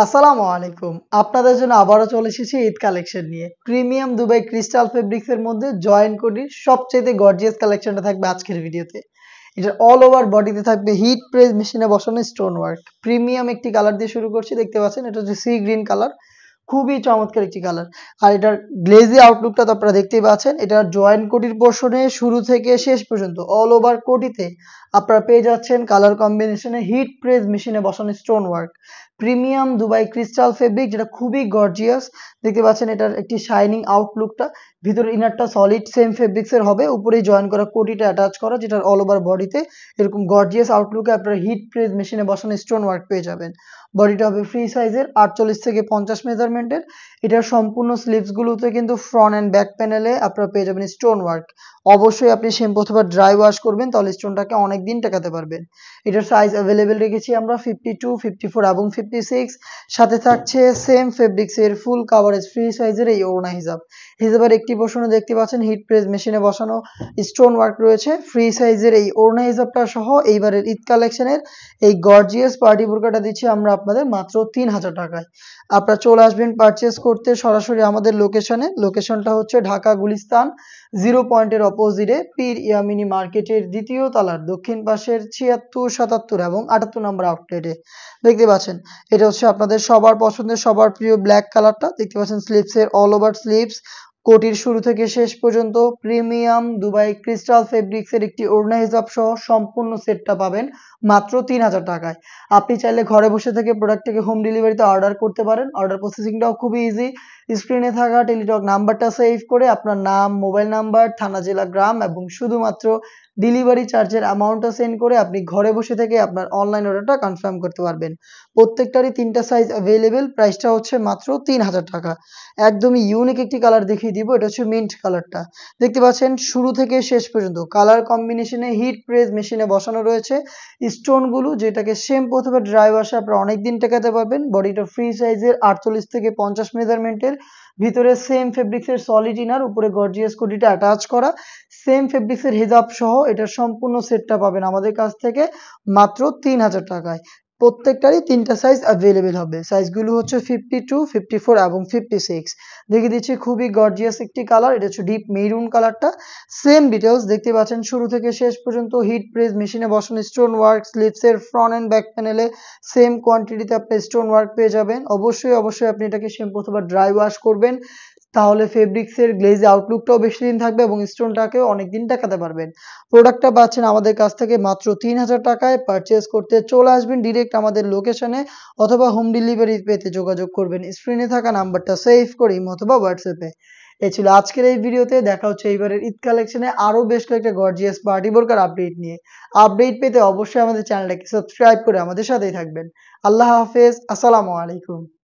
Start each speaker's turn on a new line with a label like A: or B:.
A: আসসালামু আলাইকুম। আপনাদের জন্য আবারও চলে এসেছি ঈদ কালেকশন নিয়ে। প্রিমিয়াম দুবাই ক্রিস্টাল ফেব্রিক্স এর মধ্যে জয়েন কোডির সবচাইতে গর্জিয়াস কালেকশনটা থাকবে আজকের ভিডিওতে। এটার অল ওভার বডিতে থাকবে হিট প্রেস মেশিনে বসানো স্টোন ওয়ার্ক। প্রিমিয়াম একটি কালার দিয়ে শুরু করছি, দেখতে পাচ্ছেন এটা হচ্ছে সি গ্রিন কালার। খুবই চমৎকার একটি কালার। আর এটার গ্লেজি আউটলুকটা তো আপনারা দেখতেই পাচ্ছেন। এটার জয়েন্ট কোটির পোর্শনে শুরু থেকে শেষ পর্যন্ত অল ওভার কোটিতে আপনারা পেয়ে যাচ্ছেন কালার কম্বিনেশনে হিট প্রেস মেশিনে বসানো stone work. Premium Dubai crystal fabric, যেটা খুবই গর্জিয়াস। দেখতে পাচ্ছেন এটার একটি শাইনিং আউটলুকটা। ভিতরে ইনারটা সলিড সেম ফেব্রিক্স এর হবে, উপরেই জয়েন করা কোটিটা অ্যাটাচ করা, যেটার অল ওভার বডিতে এরকম গর্জিয়াস আউটলুকে আপনারা হিট প্রেস মেশিনে বসানো স্টোন ওয়ার্ক পেয়ে যাবেন। বডিটা হবে ফ্রি সাইজের 48 থেকে 50 মেজারমেন্টের। এটার সম্পূর্ণ স্লিভসগুলোতে কিন্তু ফ্রন্ট অ্যান্ড ব্যাক প্যানেলে আপনারা পেয়ে যাবেন স্টোন ওয়ার্ক। অবশ্যই আপনি শ্যাম্পু অথবা ড্রাই ওয়াশ করবেন, তাহলে স্টোনটাকে অনেক দিন টেকাতে পারবেন। এটার সাইজ অ্যাভেলেবেল রেখেছি আমরা 52, 54 এবং 56। সাথে থাকছে সেম ফেব্রিক্সের ফুল কাভারেজ ফ্রি সাইজের এই ওড়না হিজাব। হিজাবের একটি পোর্শনে দেখতে পাচ্ছেন হিট প্রেস মেশিনে বসানো স্টোন ওয়ার্ক রয়েছে। ফ্রি সাইজের এই ওড়না হিজাবটা সহ এইবারের ঈদ কালেকশনের এই গর্জিয়াস পার্টি বোরকাটা দিচ্ছি আমরা আপনাদের মাত্র 3000 টাকায়। আপনারা চলে আসবেন পারচেস করতে সরাসরি আমাদের লোকেশনে। লোকেশনটা হচ্ছে ঢাকা গুলিস্তান 0 পয়েন্টের অপোজিটে পীর ইয়ামিনী মার্কেটের দ্বিতীয় তলার দক্ষিণ পাশের 76, 77 এবং 78 নম্বর আউটলেটে। দেখতে পাচ্ছেন এটা হচ্ছে আপনাদের সবার পছন্দের সবার প্রিয় ব্ল্যাক কালারটা। দেখতে পাচ্ছেন স্লিভসের অল ওভার স্লিভস, কোটির শুরু থেকে শেষ পর্যন্ত প্রিমিয়াম দুবাই ক্রিস্টাল ফেব্রিক্সের একটি ওড়না হিজাব সহ সম্পূর্ণ সেটটা পাবেন মাত্র 3000 টাকায়। আপনি চাইলে ঘরে বসে থেকে প্রোডাক্টটাকে হোম ডেলিভারিতে অর্ডার করতে পারেন। অর্ডার প্রসেসিংটাও খুবই ইজি। স্ক্রিনে থাকা টেলিটক নাম্বারটা সেভ করে আপনার নাম, মোবাইল নাম্বার, থানা, জেলা, গ্রাম এবং শুধুমাত্র ডেলিভারি চার্জের অ্যামাউন্টটা সেন্ড করে আপনি ঘরে বসে থেকে আপনার অনলাইন অর্ডারটা কনফার্ম করতে পারবেন। প্রত্যেকটারই 3টা সাইজ অ্যাভেলেবেল। প্রাইসটা হচ্ছে মাত্র 3000 টাকা। একদমই ইউনিক একটি কালার দেখিয়ে দিব, এটা হচ্ছে মিন্ট কালারটা। দেখতে পাচ্ছেন শুরু থেকে শেষ পর্যন্ত কালার কম্বিনেশনে হিট প্রেস মেশিনে বসানো রয়েছে স্টোনগুলো, যেটাকে শ্যাম্পু অথবা ড্রাই ওয়াশে আপনারা অনেকদিন টেকাতে পারবেন। বডিটা ফ্রি সাইজের 48 থেকে 50 মেজারমেন্টের। ভিতরে সেম ফেব্রিক্সের সলিড ইনার, উপরে গর্জিয়াস কোটিটা অ্যাটাচ করা, সেম ফেব্রিক্সের হিজাব সহ এটার সম্পূর্ণ সেটটা পাবেন আমাদের কাছ থেকে মাত্র 3000 টাকায়। প্রত্যেকটারই 3টা সাইজ অ্যাভেলেবেল হবে। সাইজগুলো হচ্ছে 52, 54 এবং 56। দেখিয়ে দিচ্ছি খুবই গর্জিয়াস একটি কালার। এটা হচ্ছে ডিপ মেরুন কালারটা। সেম ডিটেলস দেখতে পাচ্ছেন শুরু থেকে শেষ পর্যন্ত হিট প্রেস মেশিনে বসানো স্টোন ওয়ার্ক। স্লিভসের ফ্রন্ট অ্যান্ড ব্যাক প্যানেলে সেম কোয়ান্টিটিতে আপনি স্টোন ওয়ার্ক পেয়ে যাবেন। অবশ্যই আপনি এটাকে শ্যাম্পু অথবা ড্রাই ওয়াশ করবেন, তাহলে ফেব্রিক্সের গ্লেজি আউটলুকটাও বেশি দিন থাকবে এবং স্টোনটাকেও অনেক দিন টেকাতে পারবেন। প্রোডাক্টটা পাচ্ছেন আমাদের কাছ থেকে মাত্র 3000 টাকায়। পারচেস করতে চলে আসবেন ডিরেক্ট আমাদের লোকেশনে অথবা হোম ডেলিভারি পেতে যোগাযোগ করবেন স্ক্রিনে থাকা নাম্বারটা সেভ করে ইমো অথবা হোয়াটসঅ্যাপে। এই ছিল আজকের এই ভিডিওতে। দেখা হচ্ছে এইবারের ঈদ কালেকশনে আরো বেশ কয়েকটা গর্জিয়াস পার্টি বোরকার আপডেট নিয়ে। আপডেট পেতে অবশ্যই আমাদের চ্যানেলটাকে সাবস্ক্রাইব করে আমাদের সাথেই থাকবেন। আল্লাহ হাফেজ, আসসালামু আলাইকুম।